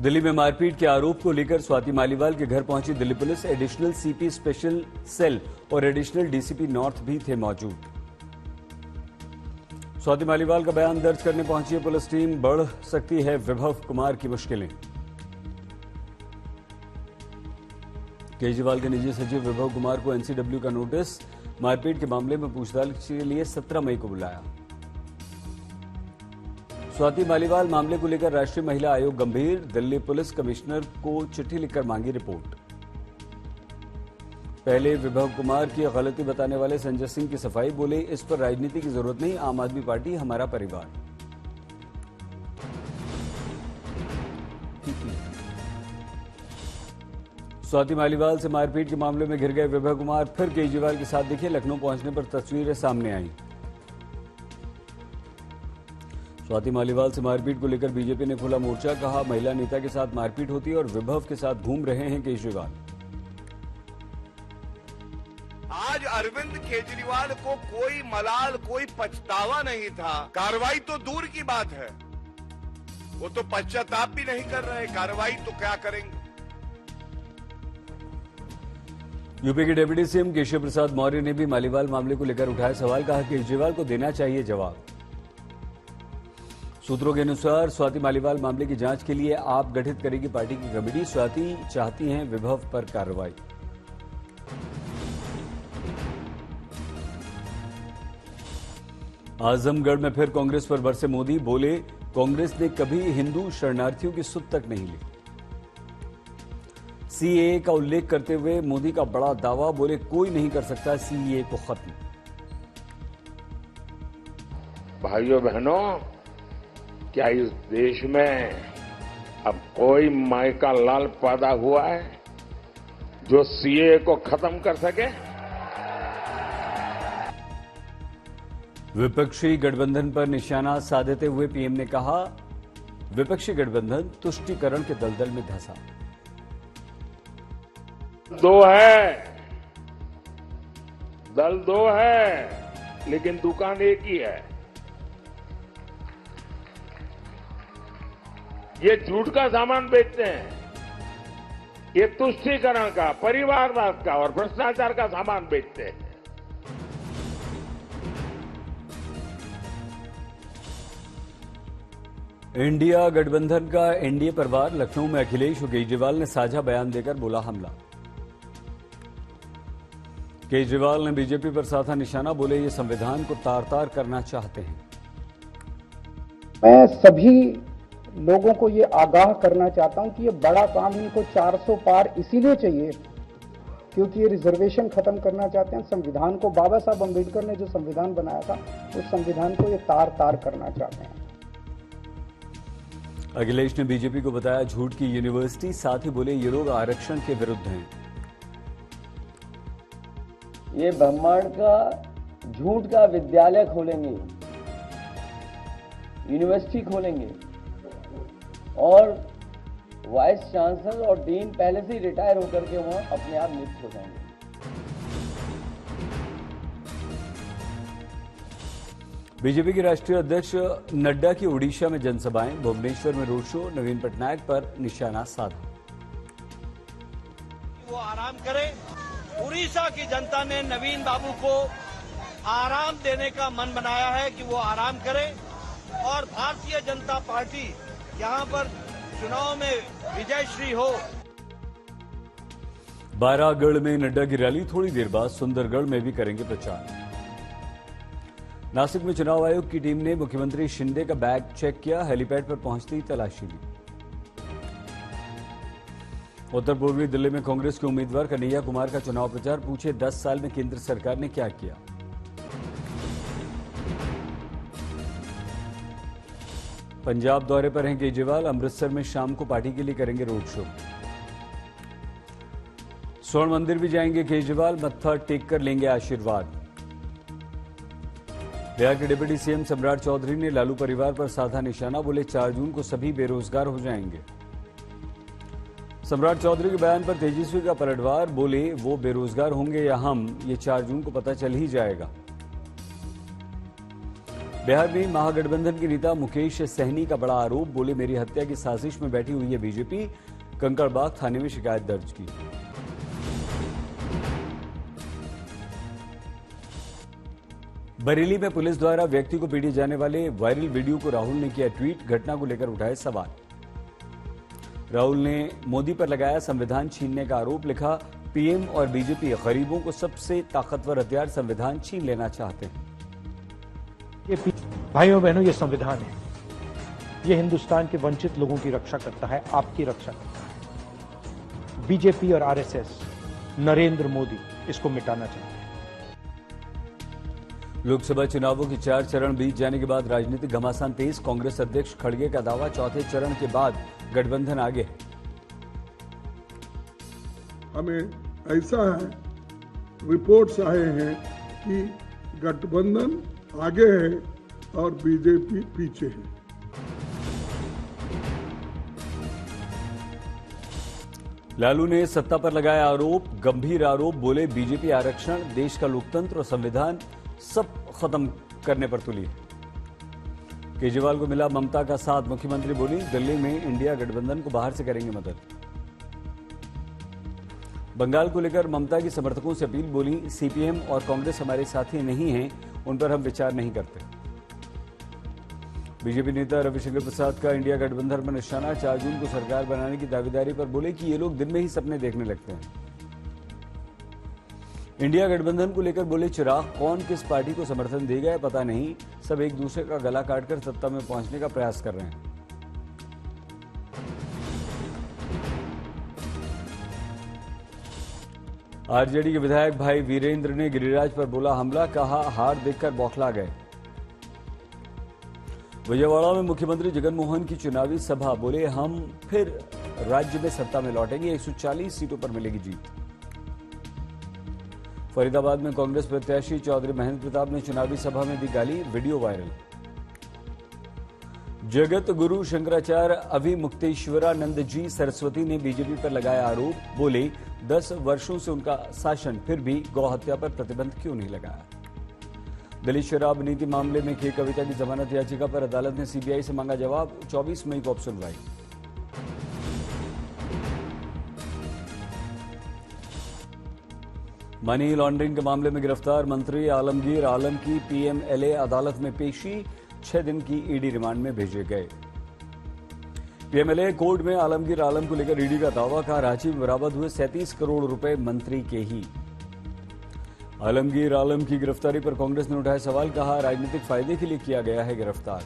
दिल्ली में मारपीट के आरोप को लेकर स्वाति मालीवाल के घर पहुंची Delhi police. Additional CP special cell और एडिशनल डीसीपी नॉर्थ भी थे मौजूद। स्वाति मालीवाल का बयान दर्ज करने पहुंची है पुलिस टीम। बढ़ सकती है विभव कुमार की मुश्किलें। केजरीवाल के निजी सचिव विभव कुमार को एनसीडब्ल्यू का नोटिस। मारपीट के मामले में पूछताछ के लिए 17 मई को बुलाया। स्वाति मालीवाल मामले को लेकर राष्ट्रीय महिला आयोग गंभीर। दिल्ली पुलिस कमिश्नर को चिट्ठी लिखकर मांगी रिपोर्ट। पहले विभव कुमार की गलती बताने वाले संजय सिंह की सफाई। बोले, इस पर राजनीति की जरूरत नहीं, आम आदमी पार्टी हमारा परिवार। स्वाति मालीवाल से मारपीट के मामले में घिर गए विभव कुमार फिर केजरीवाल के साथ दिखे। लखनऊ पहुंचने पर तस्वीरें सामने आई। स्वाति मालीवाल से मारपीट को लेकर बीजेपी ने खोला मोर्चा। कहा, महिला नेता के साथ मारपीट होती है और विभव के साथ घूम रहे हैं केजरीवाल। आज अरविंद केजरीवाल को कोई मलाल, कोई पछतावा नहीं था। कार्रवाई तो दूर की बात है, वो तो पश्चाताप भी नहीं कर रहे, कार्रवाई तो क्या करेंगे। यूपी के डिप्टी सीएम केशव प्रसाद मौर्य ने भी मालीवाल मामले को लेकर उठाया सवाल। कहा, केजरीवाल को देना चाहिए जवाब। सूत्रों के अनुसार स्वाति मालीवाल मामले की जांच के लिए आप गठित करेगी पार्टी की कमेटी। स्वाति चाहती हैं विभव पर कार्रवाई। आजमगढ़ में फिर कांग्रेस पर बरसे मोदी। बोले, कांग्रेस ने कभी हिंदू शरणार्थियों की सुध तक नहीं ली। सीएए का उल्लेख करते हुए मोदी का बड़ा दावा। बोले, कोई नहीं कर सकता सीएए को खत्म। भाइयों बहनों, क्या इस देश में अब कोई माई का लाल पैदा हुआ है जो सीएए को खत्म कर सके? विपक्षी गठबंधन पर निशाना साधते हुए पीएम ने कहा, विपक्षी गठबंधन तुष्टीकरण के दलदल में धंसा। दल दो है, लेकिन दुकान एक ही है। ये झूठ का सामान बेचते हैं, ये तुष्टीकरण का, परिवारवाद का और भ्रष्टाचार का सामान बेचते हैं। इंडिया गठबंधन का एनडीए परिवार। लखनऊ में अखिलेश और केजरीवाल ने साझा बयान देकर बोला हमला। केजरीवाल ने बीजेपी पर साधा निशाना। बोले, ये संविधान को तार-तार करना चाहते हैं। मैं सभी लोगों को ये आगाह करना चाहता हूं कि ये बड़ा काम इनको 400 पार इसीलिए चाहिए क्योंकि ये रिजर्वेशन खत्म करना चाहते हैं। संविधान को, बाबा साहब अम्बेडकर ने जो संविधान बनाया था, उस संविधान को ये तार-तार करना चाहते हैं। अखिलेश ने बीजेपी को बताया झूठ की यूनिवर्सिटी। साथ ही बोले, ये लोग आरक्षण के विरुद्ध हैं। ये ब्रह्मांड का झूठ का विद्यालय खोलेंगे, यूनिवर्सिटी खोलेंगे और वाइस चांसलर और डीन पहले से ही रिटायर होकर के वहां अपने आप नियुक्त हो जाएंगे। बीजेपी के राष्ट्रीय अध्यक्ष नड्डा की ओडिशा में जनसभाएं। भुवनेश्वर में रोड शो। नवीन पटनायक पर निशाना साधा। वो आराम करें। उड़ीसा की जनता ने नवीन बाबू को आराम देने का मन बनाया है कि वो आराम करें और भारतीय जनता पार्टी यहां पर चुनाव में विजयश्री हो। बारागढ़ में नड्डा की रैली। थोड़ी देर बाद सुंदरगढ़ में भी करेंगे प्रचार। नासिक में चुनाव आयोग की टीम ने मुख्यमंत्री शिंदे का बैग चेक किया। हेलीपैड पर पहुंचते ही तलाशी ली। उत्तर पूर्वी दिल्ली में कांग्रेस के उम्मीदवार कन्हैया कुमार का चुनाव प्रचार। पूछे, 10 साल में केंद्र सरकार ने क्या किया। पंजाब दौरे पर हैं केजरीवाल। अमृतसर में शाम को पार्टी के लिए करेंगे रोड शो। स्वर्ण मंदिर भी जाएंगे केजरीवाल। मत्था टेक कर लेंगे आशीर्वाद। बिहार के डिप्टी सीएम सम्राट चौधरी ने लालू परिवार पर साधा निशाना। बोले, 4 जून को सभी बेरोजगार हो जाएंगे। सम्राट चौधरी के बयान पर तेजस्वी का पलटवार। बोले, वो बेरोजगार होंगे या हम, ये 4 जून को पता चल ही जाएगा। बिहार में महागठबंधन के नेता मुकेश सहनी का बड़ा आरोप, बोले मेरी हत्या की साजिश में बैठी हुई है बीजेपी। कंकड़बाग थाने में शिकायत दर्ज की। बरेली में पुलिस द्वारा व्यक्ति को पीटे जाने वाले वायरल वीडियो को राहुल ने किया ट्वीट, घटना को लेकर उठाए सवाल। राहुल ने मोदी पर लगाया संविधान छीनने का आरोप, लिखा पीएम और बीजेपी गरीबों को सबसे ताकतवर हथियार संविधान छीन लेना चाहते हैं। ये भाइयों बहनों, ये संविधान है, ये हिंदुस्तान के वंचित लोगों की रक्षा करता है, आपकी रक्षा करता है। बीजेपी और आरएसएस, नरेंद्र मोदी इसको मिटाना चाहते हैं। लोकसभा चुनावों के 4 चरण बीत जाने के बाद राजनीतिक घमासान तेज। कांग्रेस अध्यक्ष खड़गे का दावा, चौथे चरण के बाद गठबंधन आगे है। हमें ऐसा है, रिपोर्ट्स आए हैं कि गठबंधन आगे है और बीजेपी पीछे है। लालू ने सत्ता पर लगाया आरोप, गंभीर आरोप, बोले बीजेपी आरक्षण, देश का लोकतंत्र और संविधान सब खत्म करने पर तुली है। केजरीवाल को मिला ममता का साथ, मुख्यमंत्री बोली दिल्ली में इंडिया गठबंधन को बाहर से करेंगे मदद। बंगाल को लेकर ममता की समर्थकों से अपील, बोली सीपीएम और कांग्रेस हमारे साथी नहीं हैं, उन पर हम विचार नहीं करते। बीजेपी नेता रविशंकर प्रसाद का इंडिया गठबंधन पर निशाना, 4 जून को सरकार बनाने की दावेदारी पर बोले कि ये लोग दिन में ही सपने देखने लगते हैं। इंडिया गठबंधन को लेकर बोले चिराग, कौन किस पार्टी को समर्थन देगा है पता नहीं, सब एक दूसरे का गला काटकर सत्ता में पहुंचने का प्रयास कर रहे हैं। आरजेडी के विधायक भाई वीरेंद्र ने गिरिराज पर बोला हमला, कहा हार देखकर बौखला गए। विजयवाड़ा में मुख्यमंत्री जगनमोहन की चुनावी सभा, बोले हम फिर राज्य में सत्ता में लौटेंगे, 140 सीटों पर मिलेगी जीत। फरीदाबाद में कांग्रेस प्रत्याशी चौधरी महेंद्र प्रताप ने चुनावी सभा में दी गाली, वीडियो वायरल। जगत गुरु शंकराचार्य अभिमुक्तेश्वरानंद जी सरस्वती ने बीजेपी पर लगाया आरोप, बोले 10 वर्षों से उनका शासन, फिर भी गौ हत्या पर प्रतिबंध क्यों नहीं लगाया। दलित शराब नीति मामले में के कविता की जमानत याचिका पर अदालत ने सीबीआई से मांगा जवाब, 24 मई को अब सुनवाई। मनी लॉन्ड्रिंग के मामले में गिरफ्तार मंत्री आलमगीर आलम की पीएमएलए अदालत में पेशी, 6 दिन की ईडी रिमांड में भेजे गए। पीएमएलए कोर्ट में आलमगीर आलम को लेकर ईडी का दावा, कहा रांची में बरामद हुए 37 करोड़ रुपए मंत्री के ही। आलमगीर आलम की गिरफ्तारी पर कांग्रेस ने उठाए सवाल, कहा राजनीतिक फायदे के लिए किया गया है गिरफ्तार।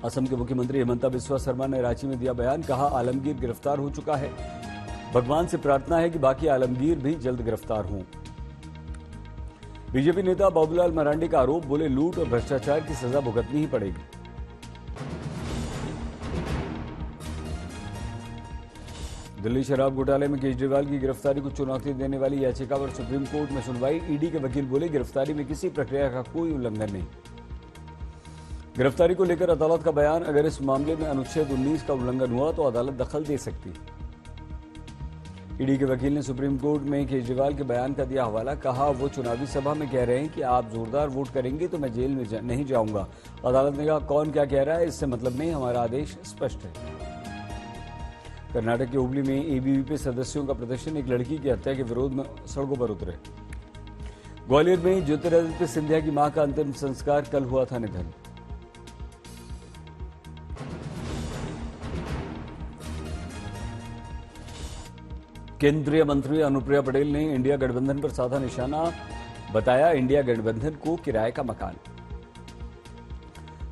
असम के मुख्यमंत्री हिमंता बिस्वा शर्मा ने रांची में दिया बयान, कहा आलमगीर गिरफ्तार हो चुका है, भगवान से प्रार्थना है कि बाकी आलमगीर भी जल्द गिरफ्तार हों। बीजेपी नेता बाबूलाल मरांडी का आरोप, बोले लूट और भ्रष्टाचार की सजा भुगतनी ही पड़ेगी। दिल्ली शराब घोटाले में केजरीवाल की गिरफ्तारी को चुनौती देने वाली याचिका पर सुप्रीम कोर्ट में सुनवाई, ईडी के वकील बोले गिरफ्तारी में किसी प्रक्रिया का कोई उल्लंघन नहीं। गिरफ्तारी को लेकर अदालत का बयान, अगर इस मामले में अनुच्छेद 19 का उल्लंघन हुआ तो अदालत दखल दे सकती है। ईडी के वकील ने सुप्रीम कोर्ट में केजरीवाल के बयान का दिया हवाला, कहा वो चुनावी सभा में कह रहे हैं कि आप जोरदार वोट करेंगे तो मैं जेल में नहीं जाऊंगा। अदालत ने कहा कौन क्या कह रहा है इससे मतलब नहीं, हमारा आदेश स्पष्ट है। कर्नाटक के हुबली में एबीवीपी सदस्यों का प्रदर्शन, एक लड़की की हत्या के विरोध में सड़कों पर उतरे। ग्वालियर में ज्योतिरादित्य सिंधिया की मां का अंतिम संस्कार, कल हुआ था निधन। केंद्रीय मंत्री अनुप्रिया पटेल ने इंडिया गठबंधन पर साधा निशाना, बताया इंडिया गठबंधन को किराए का मकान।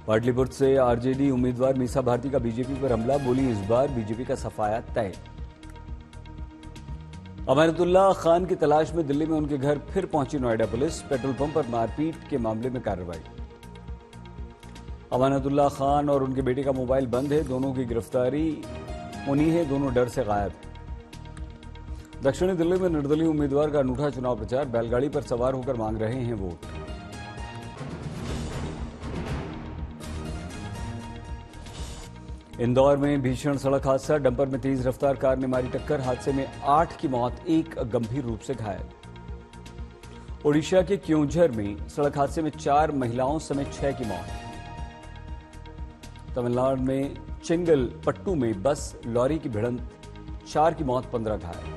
पाटलिपुत्र से आरजेडी उम्मीदवार मीसा भारती का बीजेपी पर हमला, बोली इस बार बीजेपी का सफाया तय। अमानतुल्लाह खान की तलाश में दिल्ली में उनके घर फिर पहुंची नोएडा पुलिस, पेट्रोल पंप पर मारपीट के मामले में कार्रवाई। अमानतुल्लाह खान और उनके बेटे का मोबाइल बंद है, दोनों की गिरफ्तारी उन्हीं है, दोनों डर से गायब। दक्षिणी दिल्ली में निर्दलीय उम्मीदवार का अनूठा चुनाव प्रचार, बैलगाड़ी पर सवार होकर मांग रहे हैं वोट। इंदौर में भीषण सड़क हादसा, डंपर में तेज रफ्तार कार ने मारी टक्कर, हादसे में 8 की मौत, 1 गंभीर रूप से घायल। ओडिशा के क्योंझर में सड़क हादसे में 4 महिलाओं समेत 6 की मौत। तमिलनाडु में चेंगलपट्टू में बस लॉरी की भिड़ंत, 4 की मौत, 15 घायल।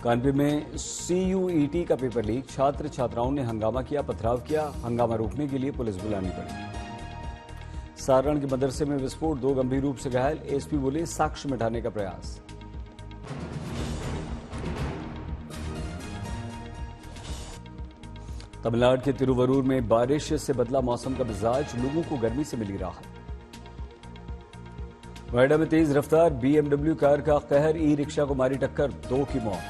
कानपुर में सीयूईटी का पेपर लीक, छात्र छात्राओं ने हंगामा किया, पथराव किया। हंगामा रोकने के लिए पुलिस बुलानी पड़ी। सारण के मदरसे में विस्फोट, 2 गंभीर रूप से घायल। एसपी बोले साक्ष्य मिटाने का प्रयास। तमिलनाडु के तिरुवरूर में बारिश से बदला मौसम का मिजाज, लोगों को गर्मी से मिली राहत। नोएडा में तेज रफ्तार बीएमडब्ल्यू कार का कहर, ई रिक्शा को मारी टक्कर, 2 की मौत।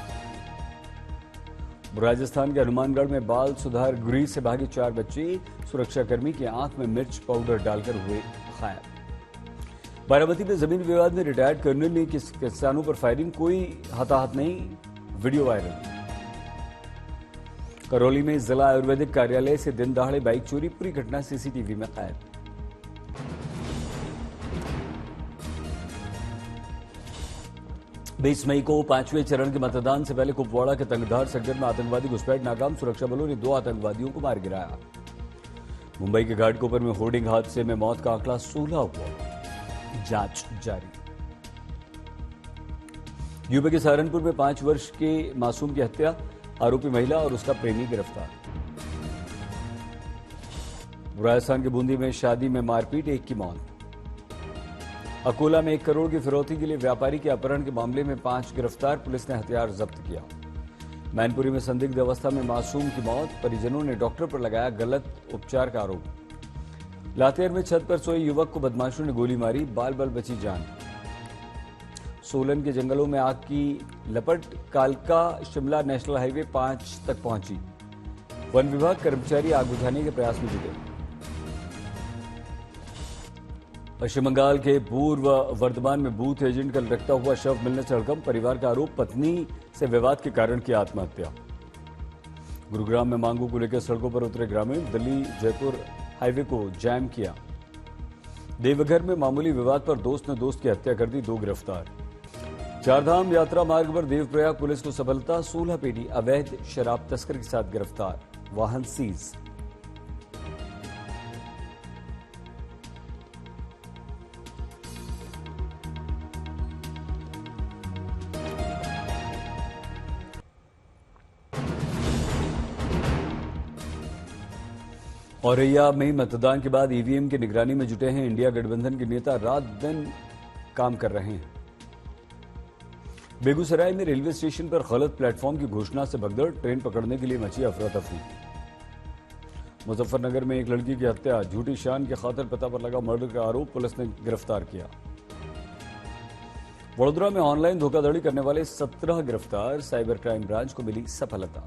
राजस्थान के हनुमानगढ़ में बाल सुधार गृह से भागे 4 बच्चे, सुरक्षाकर्मी की आंख में मिर्च पाउडर डालकर हुए गायब। बारामती में जमीन विवाद में रिटायर्ड कर्नल ने किसानों पर फायरिंग, कोई हताहत नहीं, वीडियो वायरल। करौली में जिला आयुर्वेदिक कार्यालय से दिन दहाड़े बाइक चोरी, पूरी घटना सीसीटीवी में कैद। 20 मई को 5वें चरण के मतदान से पहले कुपवाड़ा के तंगधार सेक्टर में आतंकवादी घुसपैठ नाकाम, सुरक्षा बलों ने 2 आतंकवादियों को मार गिराया। मुंबई के घाटकोपर में होर्डिंग हादसे में मौत का आंकड़ा 16 हुआ, जांच जारी। यूपी के सहारनपुर में 5 वर्ष के मासूम की हत्या, आरोपी महिला और उसका प्रेमी गिरफ्तार। राजस्थान के बूंदी में शादी में मारपीट, 1 की मौत। अकोला में 1 करोड़ की फिरौती के लिए व्यापारी के अपहरण के मामले में 5 गिरफ्तार, पुलिस ने हथियार जब्त किया। मैनपुरी में संदिग्ध अवस्था में मासूम की मौत, परिजनों ने डॉक्टर पर लगाया गलत उपचार का आरोप। लातेहार में छत पर सोए युवक को बदमाशों ने गोली मारी, बाल बाल बची जान। सोलन के जंगलों में आग की लपट, कालका शिमला नेशनल हाईवे 5 तक पहुंची। वन विभाग कर्मचारी आग बुझाने के प्रयास में जुटे। पश्चिम बंगाल के पूर्व वर्धमान में बूथ एजेंट का लटकता हुआ शव मिलने से हड़कंप, परिवार का आरोप पत्नी से विवाद के कारण की आत्महत्या। गुरुग्राम में मांगों को लेकर सड़कों पर उतरे ग्रामीण, दिल्ली जयपुर हाईवे को जैम किया। देवघर में मामूली विवाद पर दोस्त ने दोस्त की हत्या कर दी, 2 गिरफ्तार। चारधाम यात्रा मार्ग पर देवप्रयाग पुलिस को सफलता, 16 पेटी अवैध शराब तस्कर के साथ गिरफ्तार, वाहन सीज। औरैया में मतदान के बाद ईवीएम की निगरानी में जुटे हैं इंडिया गठबंधन के नेता, रात दिन काम कर रहे हैं। बेगूसराय में रेलवे स्टेशन पर गलत प्लेटफॉर्म की घोषणा से भगदड़, ट्रेन पकड़ने के लिए मची अफरा तफरी। मुजफ्फरनगर में एक लड़की की हत्या, झूठी शान के खातिर पता पर लगा मर्डर का आरोप, पुलिस ने गिरफ्तार किया। वडोदरा में ऑनलाइन धोखाधड़ी करने वाले 17 गिरफ्तार, साइबर क्राइम ब्रांच को मिली सफलता।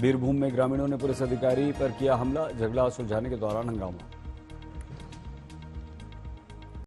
बीरभूम में ग्रामीणों ने पुलिस अधिकारी पर किया हमला, झगड़ा सुलझाने के दौरान हंगामा।